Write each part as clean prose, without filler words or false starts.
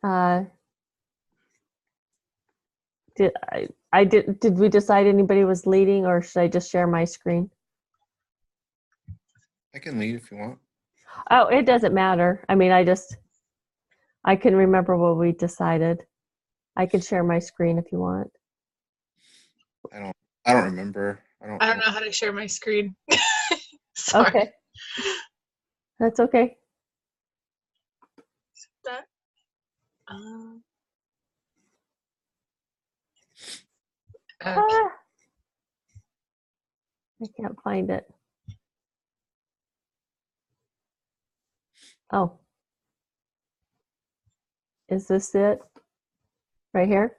Uh, did we decide anybody was leading, or should I just share my screen? I can lead if you want. Oh, it doesn't matter. I mean, I can remember what we decided. I can share my screen if you want. I don't remember. I don't know how to share my screen. Sorry. Okay. That's okay. That, okay. I can't find it. Oh. Is this it? Right here?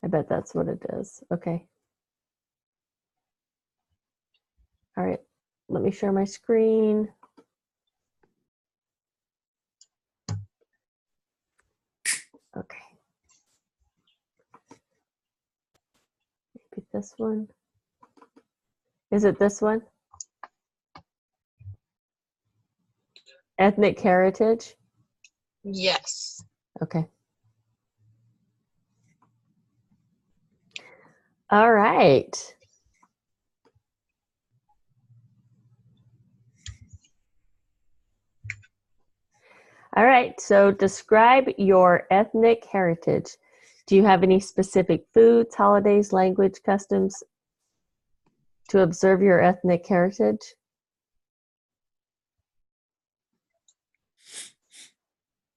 I bet that's what it is. Okay. All right. Let me share my screen. Okay. Maybe this one. Is it this one? Ethnic heritage? Yes. Okay. All right. All right, so describe your ethnic heritage. Do you have any specific foods, holidays, language, customs to observe your ethnic heritage?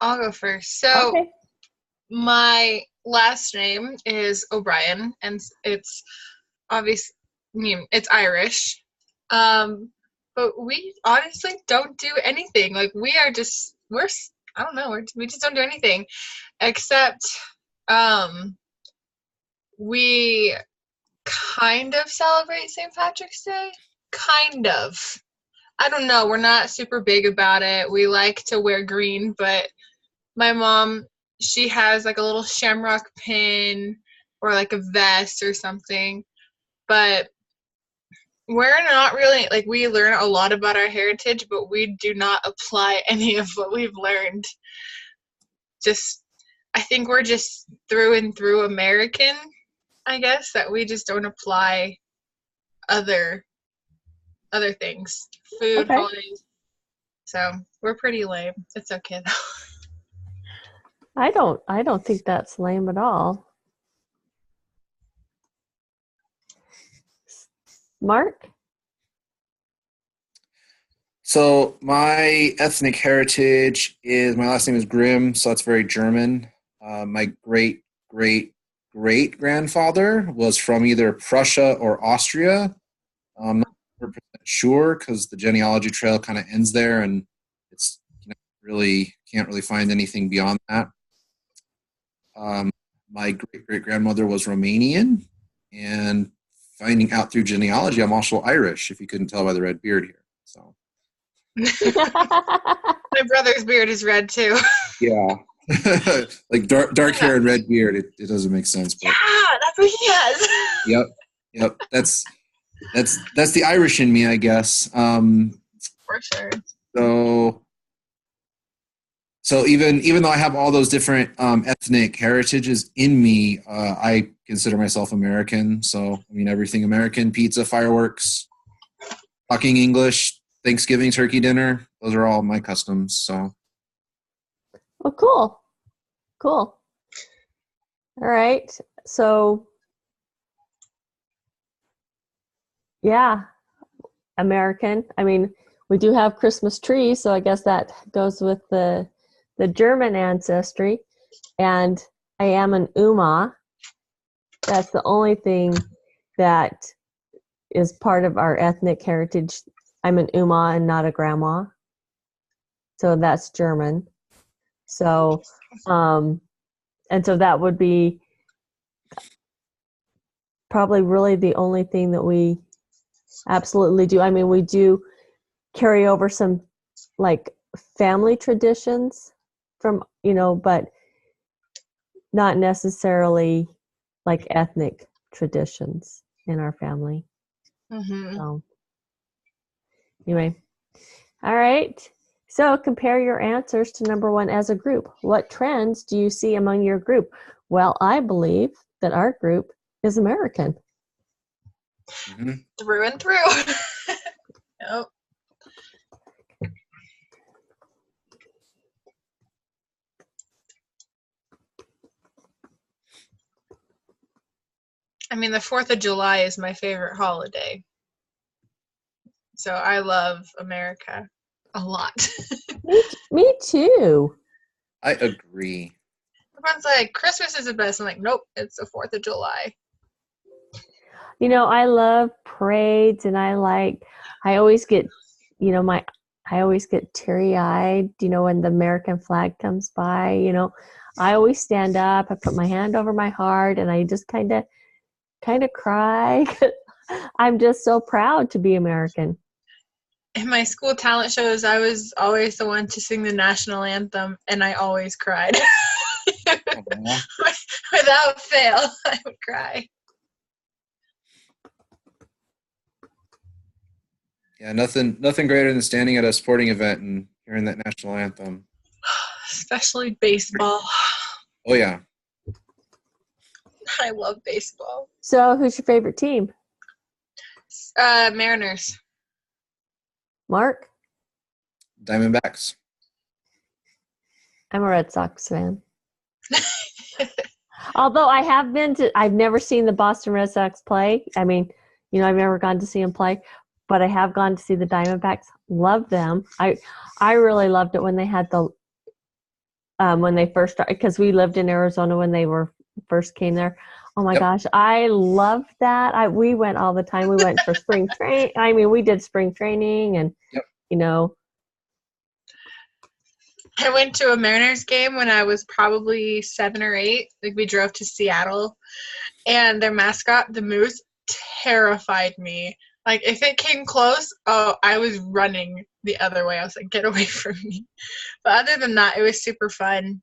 I'll go first. So Okay. my last name is O'Brien, and it's obvious. I mean, it's Irish. But we honestly don't do anything. Like we're I don't know. We just don't do anything except we kind of celebrate St. Patrick's Day. Kind of. I don't know. We're not super big about it. We like to wear green, but my mom, she has like a little shamrock pin or like a vest or something. But we're not really, like, we learn a lot about our heritage, but we do not apply any of what we've learned. I think we're just through and through American, I guess, that we just don't apply other things, food, Okay. holidays. So we're pretty lame. It's okay though. I don't think that's lame at all. Mark? So my ethnic heritage is, my last name is Grimm, so that's very German. My great grandfather was from either Prussia or Austria. I'm not 100% sure because the genealogy trail kind of ends there, and it's really can't really find anything beyond that. My great grandmother was Romanian, and finding out through genealogy, I'm also Irish. If you couldn't tell by the red beard here, so. My brother's beard is red too. Yeah. Like dark hair and red beard, it doesn't make sense. But yeah, that's what he has. Yep. That's the Irish in me, I guess. For sure. So even though I have all those different ethnic heritages in me, I consider myself American. So I mean everything American: pizza, fireworks, talking English, Thanksgiving turkey dinner. Those are all my customs. So. Oh, cool. All right. So, yeah, American. I mean, we do have Christmas trees, so I guess that goes with the German ancestry. And I am an Uma. That's the only thing that is part of our ethnic heritage. I'm an Uma and not a grandma. So that's German. So, and so that would be probably really the only thing that we absolutely do. I mean, we do carry over some like family traditions from, but not necessarily like ethnic traditions in our family. Mm-hmm. So, anyway. All right. So compare your answers to number 1 as a group. What trends do you see among your group? Well, I believe that our group is American. Mm-hmm. Through and through. Nope. I mean, the 4th of July is my favorite holiday. So I love America a lot. Me too. I agree. Everyone's like, Christmas is the best. I'm like, nope, it's the 4th of July. You know, I love parades, and I always get, I always get teary-eyed, when the American flag comes by, I always stand up, I put my hand over my heart, and I just kind of cry. I'm just so proud to be American. In my school talent shows, I was always the one to sing the national anthem, and I always cried. Without fail, I would cry. Yeah, nothing greater than standing at a sporting event and hearing that national anthem. Especially baseball. Oh, yeah. I love baseball. So who's your favorite team? Mariners. Mark? Diamondbacks. I'm a Red Sox fan. Although I've never seen the Boston Red Sox play. I mean, I've never gone to see them play, but I have gone to see the Diamondbacks. Love them. I really loved it when they had when they first started, because we lived in Arizona when they first came there. Oh my gosh, I loved that. We went all the time. We went for spring train. I mean, we did spring training, and I went to a Mariners game when I was probably 7 or 8. Like, we drove to Seattle, and their mascot, the moose, terrified me. Like, if it came close, I was running the other way. I was like, get away from me. But other than that, it was super fun.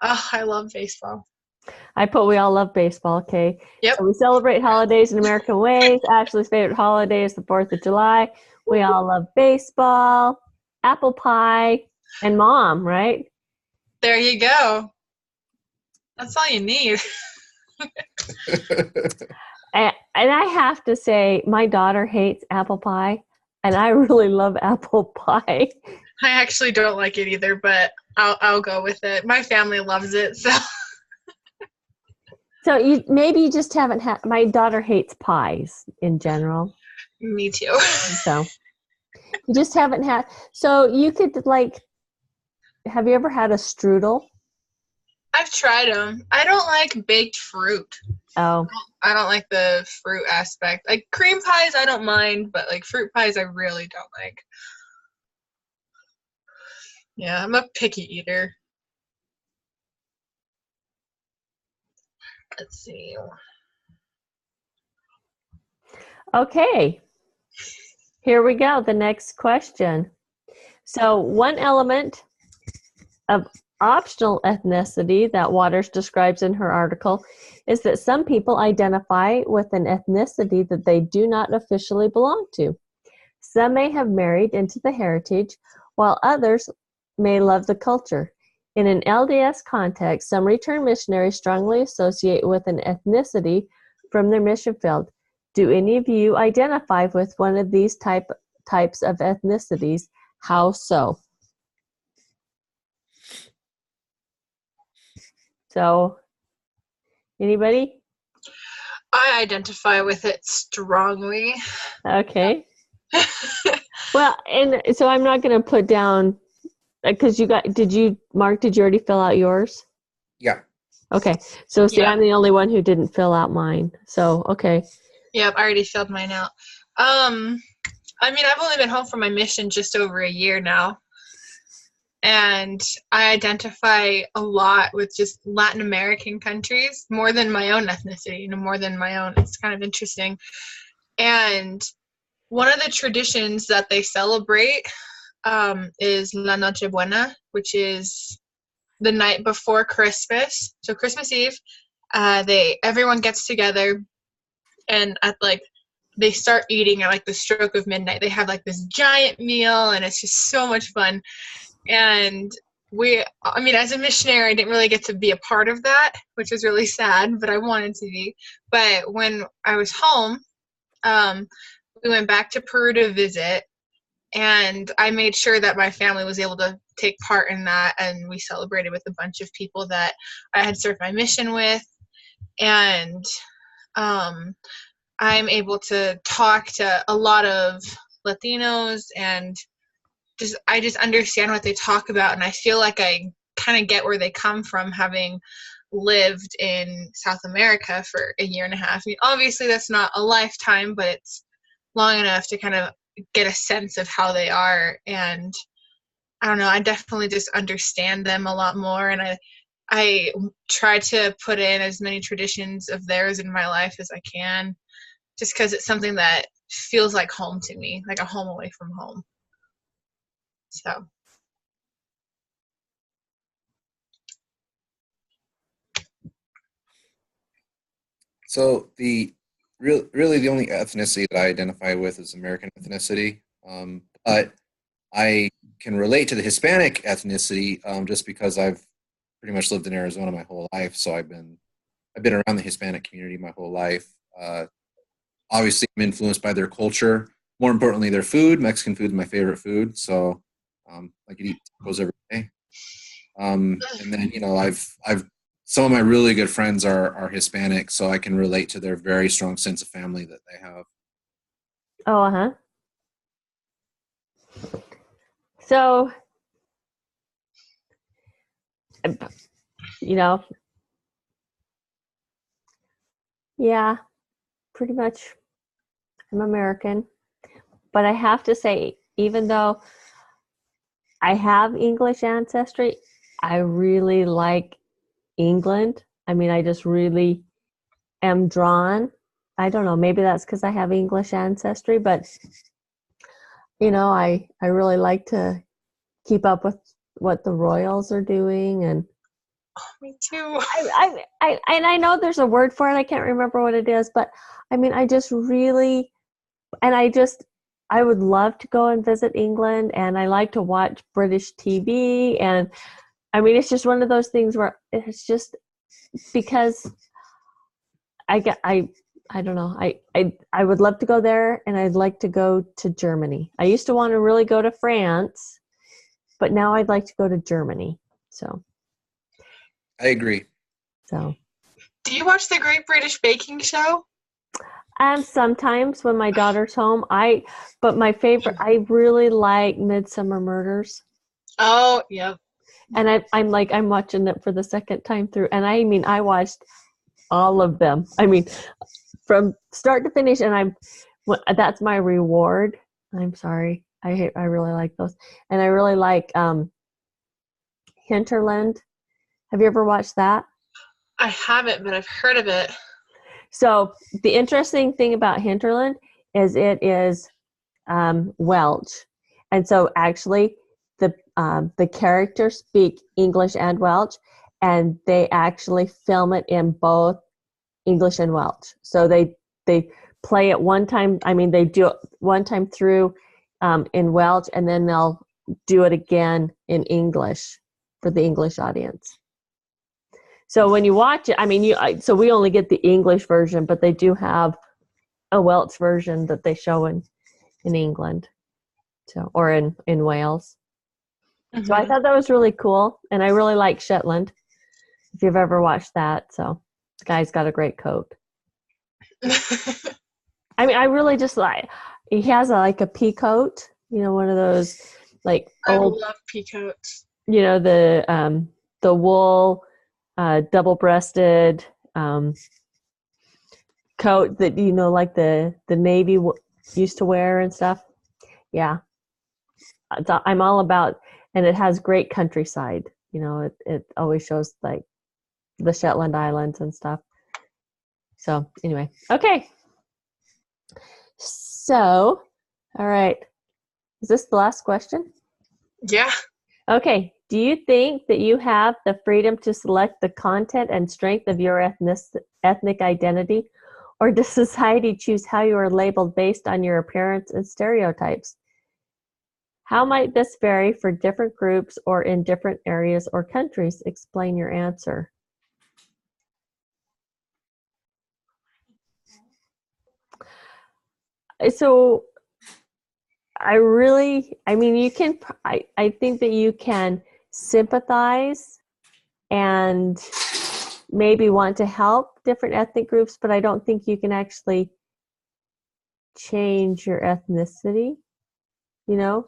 Oh, I love baseball. We all love baseball, okay? Yep. So we celebrate holidays in American ways. Ashley's favorite holiday is the 4th of July. We all love baseball, apple pie, and Mom, right? There you go. That's all you need. And I have to say, my daughter hates apple pie, and I really love apple pie. I actually don't like it either, but I'll go with it. My family loves it, so. So you just haven't had. My daughter hates pies in general. Me too. So you just haven't had. So you could have you ever had a strudel? I've tried them. I don't like baked fruit. Oh. I don't like the fruit aspect. Like, cream pies, I don't mind, but like fruit pies, I really don't like. Yeah, I'm a picky eater. Let's see. Okay. Here we go. The next question. So one element of optional ethnicity that Waters describes in her article is that some people identify with an ethnicity that they do not officially belong to. Some may have married into the heritage, while others may love the culture. In an LDS context, some return missionaries strongly associate with an ethnicity from their mission field. Do any of you identify with one of these types of ethnicities? How so? So, anybody? I identify with it strongly. Okay. Well, and so I'm not going to put down, because Mark, did you already fill out yours? Yeah. Okay. So see, I'm the only one who didn't fill out mine. So, okay. Yep, I already filled mine out. I mean, I've only been home from my mission just over a year now. And I identify a lot with just Latin American countries, more than my own ethnicity, more than my own. It's kind of interesting. And one of the traditions that they celebrate is La Noche Buena, which is the night before Christmas. So Christmas Eve, everyone gets together, and at they start eating at like the stroke of midnight. They have like this giant meal, and it's just so much fun. And as a missionary, I didn't really get to be a part of that, which was really sad, but I wanted to be. But when I was home, we went back to Peru to visit, and I made sure that my family was able to take part in that, and we celebrated with a bunch of people that I had served my mission with. And I'm able to talk to a lot of Latinos, and I just understand what they talk about, and I feel like I kind of get where they come from, having lived in South America for a year and a half. I mean, obviously that's not a lifetime, but it's long enough to kind of get a sense of how they are. And I don't know, I definitely just understand them a lot more, and I try to put in as many traditions of theirs in my life as I can, just because it's something that feels like home to me, like a home away from home. So. So really the only ethnicity that I identify with is American ethnicity, but I can relate to the Hispanic ethnicity just because I've pretty much lived in Arizona my whole life. So I've been around the Hispanic community my whole life. Obviously, I'm influenced by their culture. More importantly, their food. Mexican food is my favorite food, so I could eat tacos every day. And then I've some of my really good friends are Hispanic, so I can relate to their very strong sense of family that they have. Oh, uh-huh. So, yeah, pretty much I'm American. But I have to say, even though I have English ancestry, I really like England. I mean, I just really am drawn. I don't know, maybe that's because I have English ancestry, but I really like to keep up with what the royals are doing. And Me too. I know there's a word for it. I can't remember what it is, but I mean, I just really, and I would love to go and visit England, and I like to watch British TV. And I mean, it's just one of those things where it's just because I don't know. I would love to go there, and I'd like to go to Germany. I used to want to really go to France, but now I'd like to go to Germany. So I agree. So do you watch the Great British Baking Show? Sometimes when my daughter's home, but my favorite, I really like Midsummer Murders. Oh, yep. And I'm watching it for the second time through. And I mean, I watched all of them. I mean, from start to finish, and that's my reward. I'm sorry. I really like those. And I really like Hinterland. Have you ever watched that? I haven't, but I've heard of it. So the interesting thing about Hinterland is it is Welsh. And so actually the characters speak English and Welsh, and they actually film it in both English and Welsh. So they play it one time. I mean, they do it one time through in Welsh, and then they'll do it again in English for the English audience. So when you watch it, I mean, so we only get the English version, but they do have a Welsh version that they show in England, or in Wales. Mm-hmm. So I thought that was really cool, and I really like Shetland. If you've ever watched that, so the guy's got a great coat. I mean, I really just like. He has a pea coat, one of those like old. I love pea coats. The wool. Double-breasted coat that like the Navy used to wear and stuff. Yeah, I'm all about, and it has great countryside. It always shows like the Shetland Islands and stuff. So anyway, okay. So, all right, is this the last question? Yeah. Okay. Do you think that you have the freedom to select the content and strength of your ethnic identity, Or does society choose how you are labeled based on your appearance and stereotypes? How might this vary for different groups or in different areas or countries? Explain your answer. So I think that you can sympathize and maybe want to help different ethnic groups, but I don't think you can actually change your ethnicity, you know?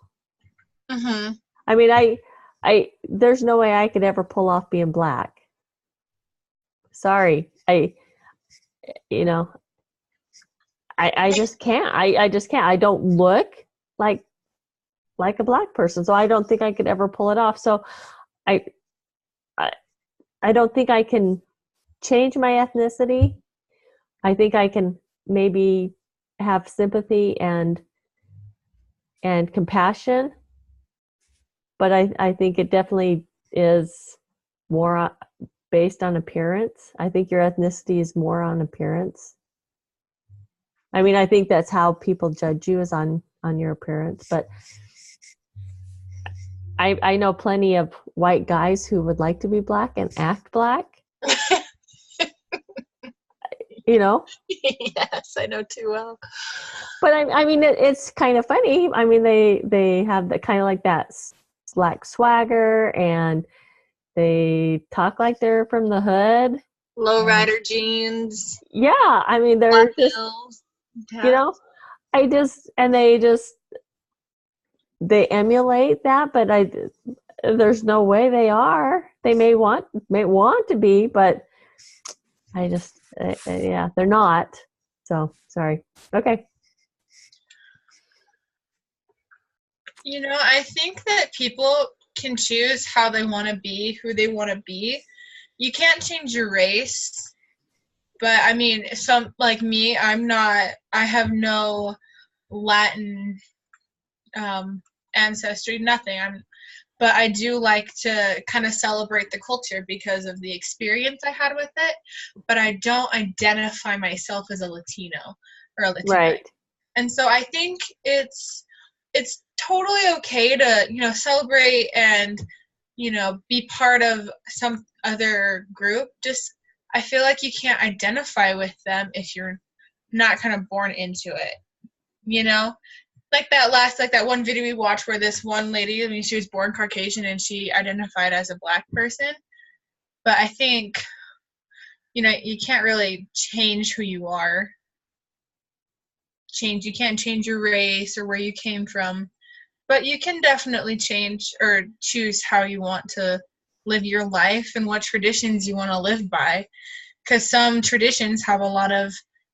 Mm-hmm. I mean, there's no way I could ever pull off being black. Sorry. I just can't. I just can't. I don't look like a black person, so I don't think I could ever pull it off. So I I don't think I can change my ethnicity. I think I can maybe have sympathy and compassion, but I think it definitely is more based on appearance. I think your ethnicity is more on appearance. I mean, I think that's how people judge you, is on your appearance. But I know plenty of white guys who would like to be black and act black. You know? Yes, I know too well. But I mean, it's kind of funny. I mean, they have the kind of like that black swagger, and they talk like they're from the hood. Lowrider jeans. Yeah, I mean, they're Black just, heels. you know, they emulate that, but there's no way they are. They may want to be, but I just, yeah, they're not. So sorry. Okay. You know, I think that people can choose how they want to be, who they want to be. You can't change your race, but I mean, some like me, I have no Latin ancestry, nothing. But I do like to kind of celebrate the culture because of the experience I had with it. But I don't identify myself as a Latino or a Latina. Right. And so I think it's totally okay to, celebrate and, be part of some other group. Just, I feel like you can't identify with them if you're not kind of born into it, Like that one video we watched where this one lady, I mean, she was born Caucasian and she identified as a black person. But I think, you can't really change who you are. You can't change your race or where you came from. But you can definitely change or choose how you want to live your life and what traditions you want to live by. Because some traditions have a lot of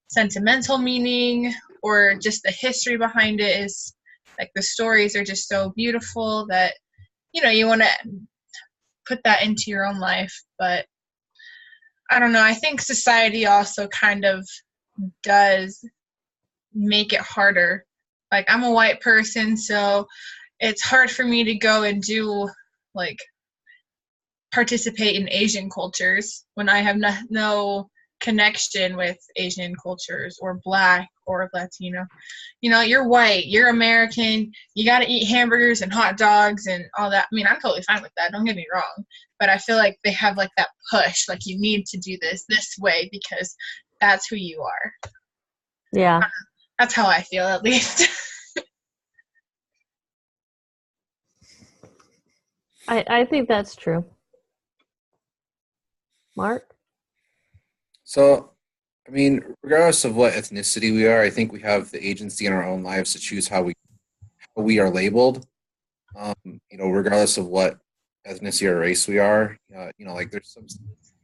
sentimental meaning, or just the history behind it is, like, the stories are just so beautiful that, you want to put that into your own life. But I don't know. I think society also kind of does make it harder. Like, I'm a white person, so it's hard for me to go and do, like, participate in Asian cultures when I have no connection with Asian cultures or black or Latino. You're white, you're American, you got to eat hamburgers and hot dogs and all that. I mean, I'm totally fine with that, don't get me wrong, but I feel like they have, like, that push, like, you need to do this way because that's who you are. Yeah. That's how I feel, at least. I think that's true. Mark? So, I mean, regardless of what ethnicity we are, I think we have the agency in our own lives to choose how we are labeled. Regardless of what ethnicity or race we are, like, there's some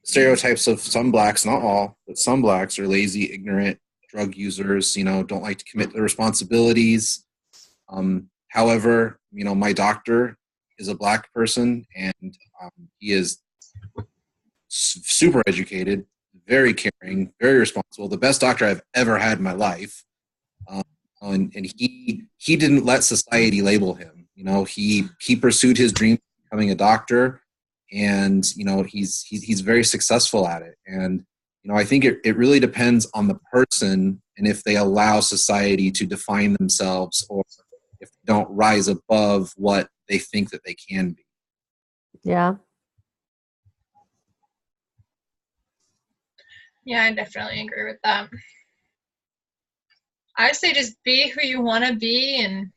stereotypes of some blacks, not all, but some blacks are lazy, ignorant, drug users, don't like to commit their responsibilities. However, my doctor is a black person, and he is super educated, very caring, very responsible, the best doctor I've ever had in my life. And he didn't let society label him. He pursued his dream of becoming a doctor, and he's very successful at it. And I think it really depends on the person and if they allow society to define themselves, or if they don't rise above what they think that they can be. Yeah. Yeah, I definitely agree with that. I say just be who you want to be and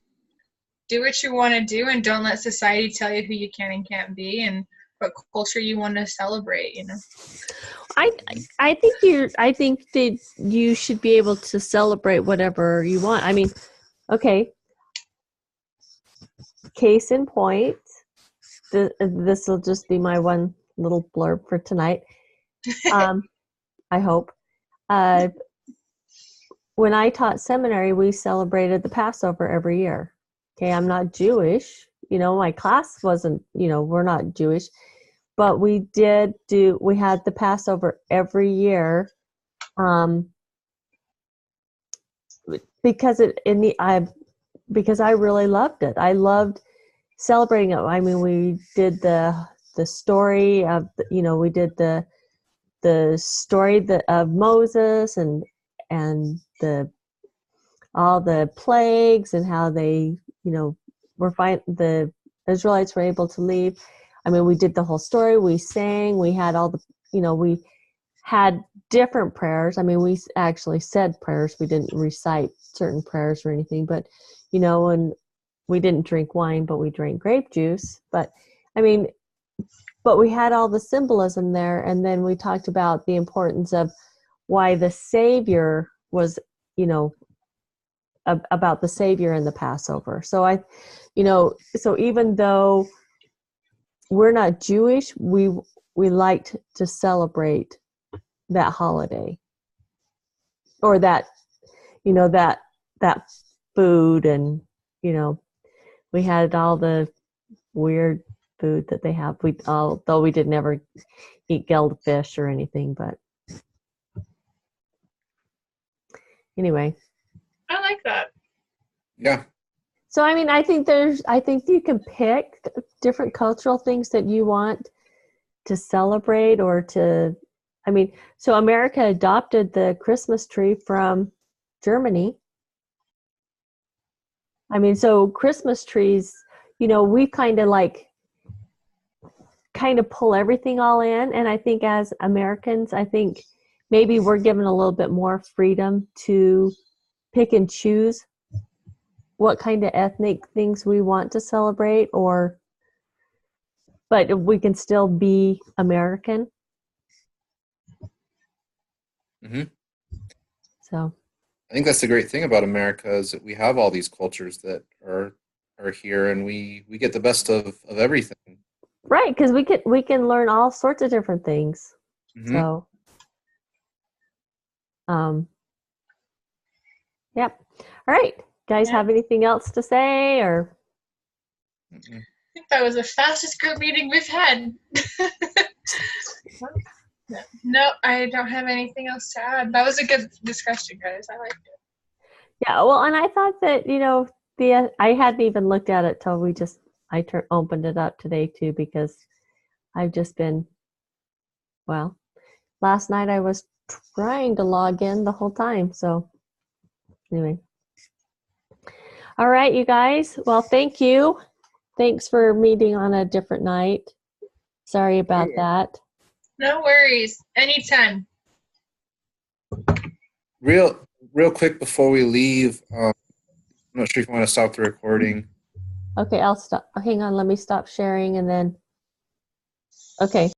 do what you want to do, and don't let society tell you who you can and can't be and what culture you want to celebrate, I think that you should be able to celebrate whatever you want. I mean, okay. Case in point, this will just be my one little blurb for tonight. I hope. When I taught seminary, we celebrated the Passover every year. Okay, I'm not Jewish. My class wasn't, we're not Jewish. But we had the Passover every year, because because I really loved it. I loved celebrating it. I mean, we did the story of, we did the story of Moses and all the plagues and how they, the Israelites were able to leave. I mean, we did the whole story. We sang. We had all the, we had different prayers. I mean, we actually said prayers. We didn't recite certain prayers or anything, but, and we didn't drink wine, but we drank grape juice. But, I mean, but we had all the symbolism there. And then we talked about the importance of why the Savior was, about the Savior in the Passover. So so even though we're not Jewish, we liked to celebrate that holiday, or that, that food, and, we had all the weird food that they have. Though we did never eat gelded fish or anything, but anyway. I like that. Yeah. So, I mean, I think you can pick different cultural things that you want to celebrate, or to, I mean, so America adopted the Christmas tree from Germany. I mean, so Christmas trees, we kind of pull everything all in. And I think as Americans, I think maybe we're given a little bit more freedom to pick and choose what kind of ethnic things we want to celebrate, but we can still be American. Mm-hmm. So I think that's the great thing about America, is that we have all these cultures that are here, and we get the best of everything. Right, because we can learn all sorts of different things. Mm-hmm. So, yep. All right, guys, have anything else to say, or? I think that was the fastest group meeting we've had. No, I don't have anything else to add. That was a good discussion, guys. I liked it. Yeah, well, and I thought that, I hadn't even looked at it till I opened it up today too, because I've just been, last night I was trying to log in the whole time. So anyway. All right, you guys. Well, thank you. Thanks for meeting on a different night. Sorry about that. No worries. Anytime. Real quick before we leave, I'm not sure if you want to stop the recording. Okay, I'll stop. Hang on, let me stop sharing and then. Okay.